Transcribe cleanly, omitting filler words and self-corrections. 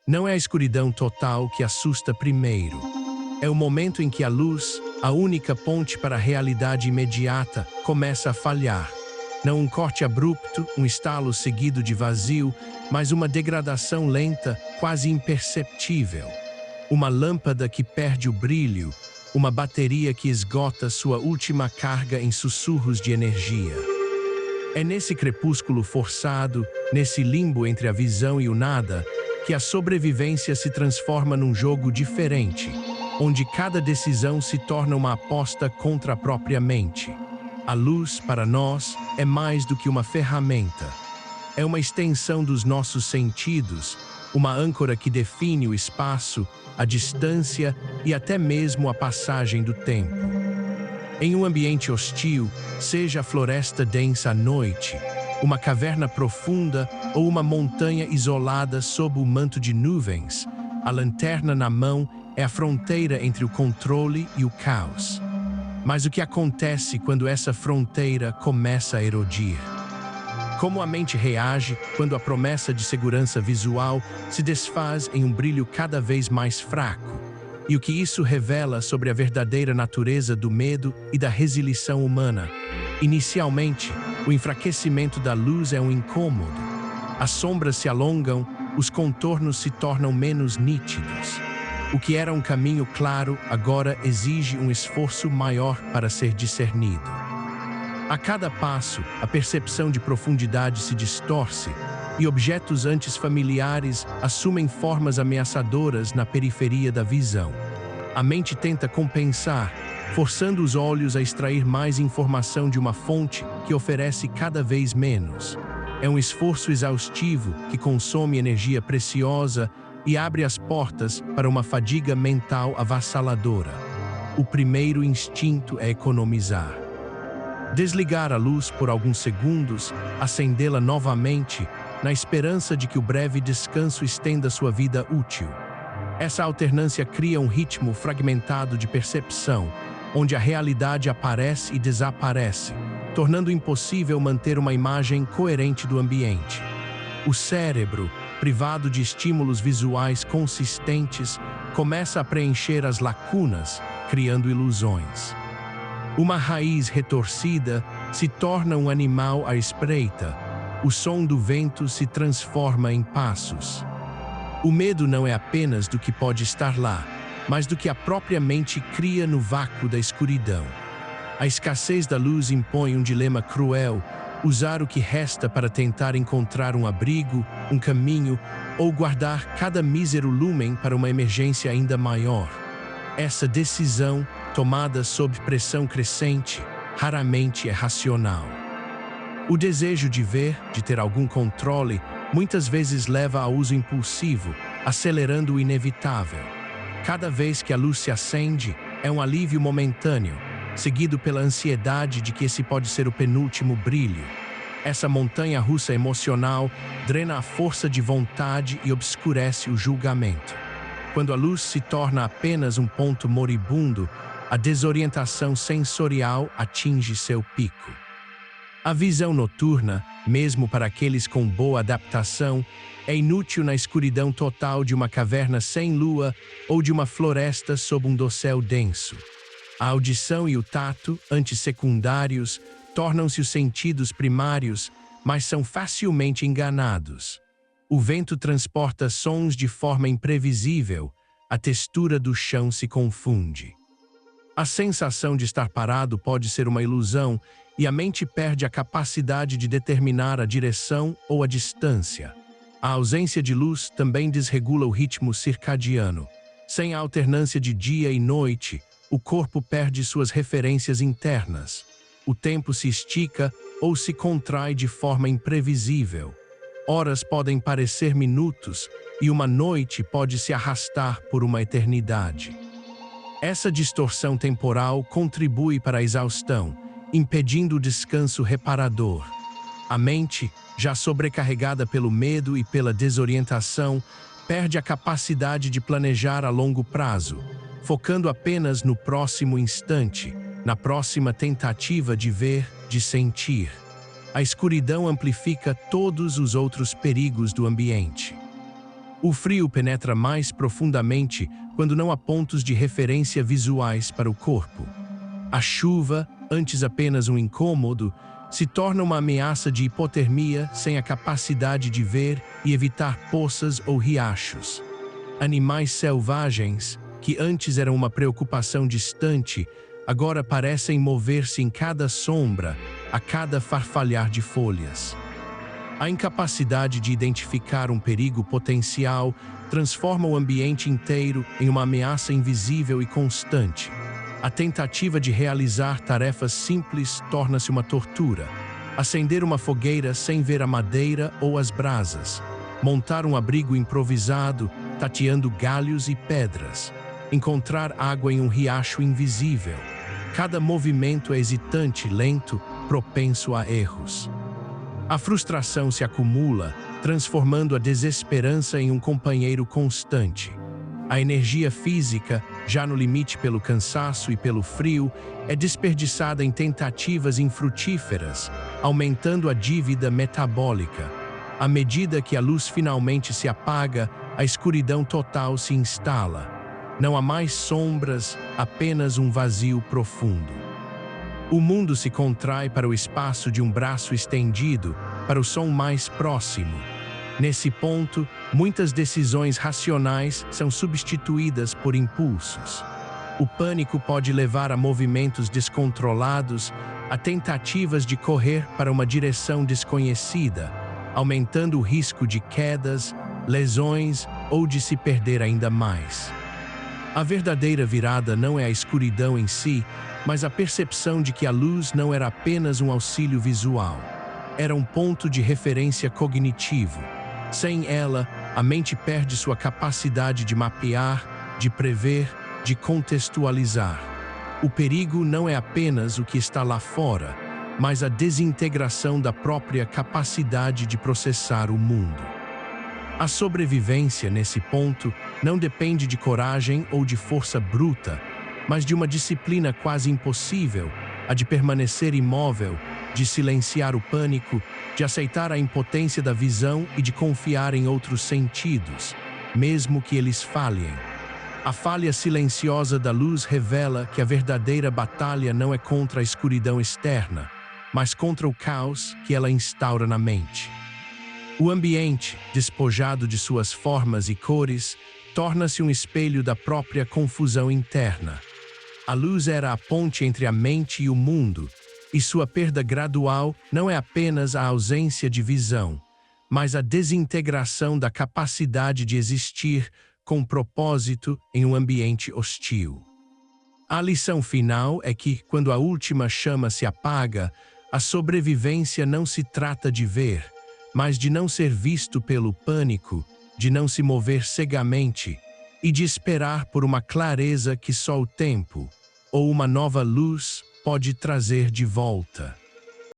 Não é a escuridão total que assusta primeiro. É o momento em que a luz, a única ponte para a realidade imediata, começa a falhar. Não um corte abrupto, um estalo seguido de vazio, mas uma degradação lenta, quase imperceptível. Uma lâmpada que perde o brilho, uma bateria que esgota sua última carga em sussurros de energia. É nesse crepúsculo forçado, nesse limbo entre a visão e o nada, que a sobrevivência se transforma num jogo diferente, onde cada decisão se torna uma aposta contra a própria mente. A luz, para nós, é mais do que uma ferramenta. É uma extensão dos nossos sentidos, uma âncora que define o espaço, a distância e até mesmo a passagem do tempo. Em um ambiente hostil, seja a floresta densa à noite, uma caverna profunda ou uma montanha isolada sob o manto de nuvens, a lanterna na mão é a fronteira entre o controle e o caos. Mas o que acontece quando essa fronteira começa a erodir? Como a mente reage quando a promessa de segurança visual se desfaz em um brilho cada vez mais fraco? E o que isso revela sobre a verdadeira natureza do medo e da resilição humana? Inicialmente, o enfraquecimento da luz é um incômodo. As sombras se alongam, os contornos se tornam menos nítidos. O que era um caminho claro agora exige um esforço maior para ser discernido. A cada passo, a percepção de profundidade se distorce e objetos antes familiares assumem formas ameaçadoras na periferia da visão. A mente tenta compensar, forçando os olhos a extrair mais informação de uma fonte que oferece cada vez menos. É um esforço exaustivo que consome energia preciosa e abre as portas para uma fadiga mental avassaladora. O primeiro instinto é economizar. Desligar a luz por alguns segundos, acendê-la novamente, na esperança de que o breve descanso estenda sua vida útil. Essa alternância cria um ritmo fragmentado de percepção, onde a realidade aparece e desaparece, tornando impossível manter uma imagem coerente do ambiente. O cérebro, privado de estímulos visuais consistentes, começa a preencher as lacunas, criando ilusões. Uma raiz retorcida se torna um animal à espreita. O som do vento se transforma em passos. O medo não é apenas do que pode estar lá, mas do que a própria mente cria no vácuo da escuridão. A escassez da luz impõe um dilema cruel: usar o que resta para tentar encontrar um abrigo, um caminho, ou guardar cada mísero lúmen para uma emergência ainda maior. Essa decisão, tomada sob pressão crescente, raramente é racional. O desejo de ver, de ter algum controle, muitas vezes leva ao uso impulsivo, acelerando o inevitável. Cada vez que a luz se acende, é um alívio momentâneo, seguido pela ansiedade de que esse pode ser o penúltimo brilho. Essa montanha-russa emocional drena a força de vontade e obscurece o julgamento. Quando a luz se torna apenas um ponto moribundo, a desorientação sensorial atinge seu pico. A visão noturna, mesmo para aqueles com boa adaptação, é inútil na escuridão total de uma caverna sem lua ou de uma floresta sob um dossel denso. A audição e o tato, antes secundários, tornam-se os sentidos primários, mas são facilmente enganados. O vento transporta sons de forma imprevisível, a textura do chão se confunde. A sensação de estar parado pode ser uma ilusão e a mente perde a capacidade de determinar a direção ou a distância. A ausência de luz também desregula o ritmo circadiano. Sem a alternância de dia e noite, o corpo perde suas referências internas. O tempo se estica ou se contrai de forma imprevisível. Horas podem parecer minutos e uma noite pode se arrastar por uma eternidade. Essa distorção temporal contribui para a exaustão, impedindo o descanso reparador. A mente, já sobrecarregada pelo medo e pela desorientação, perde a capacidade de planejar a longo prazo, focando apenas no próximo instante, na próxima tentativa de ver, de sentir. A escuridão amplifica todos os outros perigos do ambiente. O frio penetra mais profundamente quando não há pontos de referência visuais para o corpo. A chuva, antes apenas um incômodo, se torna uma ameaça de hipotermia sem a capacidade de ver e evitar poças ou riachos. Animais selvagens, que antes eram uma preocupação distante, agora parecem mover-se em cada sombra, a cada farfalhar de folhas. A incapacidade de identificar um perigo potencial transforma o ambiente inteiro em uma ameaça invisível e constante. A tentativa de realizar tarefas simples torna-se uma tortura. Acender uma fogueira sem ver a madeira ou as brasas. Montar um abrigo improvisado, tateando galhos e pedras. Encontrar água em um riacho invisível. Cada movimento é hesitante, lento, propenso a erros. A frustração se acumula, transformando a desesperança em um companheiro constante. A energia física, já no limite pelo cansaço e pelo frio, é desperdiçada em tentativas infrutíferas, aumentando a dívida metabólica. À medida que a luz finalmente se apaga, a escuridão total se instala. Não há mais sombras, apenas um vazio profundo. O mundo se contrai para o espaço de um braço estendido, para o som mais próximo. Nesse ponto, muitas decisões racionais são substituídas por impulsos. O pânico pode levar a movimentos descontrolados, a tentativas de correr para uma direção desconhecida, aumentando o risco de quedas, lesões ou de se perder ainda mais. A verdadeira virada não é a escuridão em si, mas a percepção de que a luz não era apenas um auxílio visual. Era um ponto de referência cognitivo. Sem ela, a mente perde sua capacidade de mapear, de prever, de contextualizar. O perigo não é apenas o que está lá fora, mas a desintegração da própria capacidade de processar o mundo. A sobrevivência, nesse ponto, não depende de coragem ou de força bruta, mas de uma disciplina quase impossível, a de permanecer imóvel, de silenciar o pânico, de aceitar a impotência da visão e de confiar em outros sentidos, mesmo que eles falhem. A falha silenciosa da luz revela que a verdadeira batalha não é contra a escuridão externa, mas contra o caos que ela instaura na mente. O ambiente, despojado de suas formas e cores, torna-se um espelho da própria confusão interna. A luz era a ponte entre a mente e o mundo, e sua perda gradual não é apenas a ausência de visão, mas a desintegração da capacidade de existir com propósito em um ambiente hostil. A lição final é que, quando a última chama se apaga, a sobrevivência não se trata de ver, mas de não ser visto pelo pânico, de não se mover cegamente e de esperar por uma clareza que só o tempo ou uma nova luz pode trazer de volta.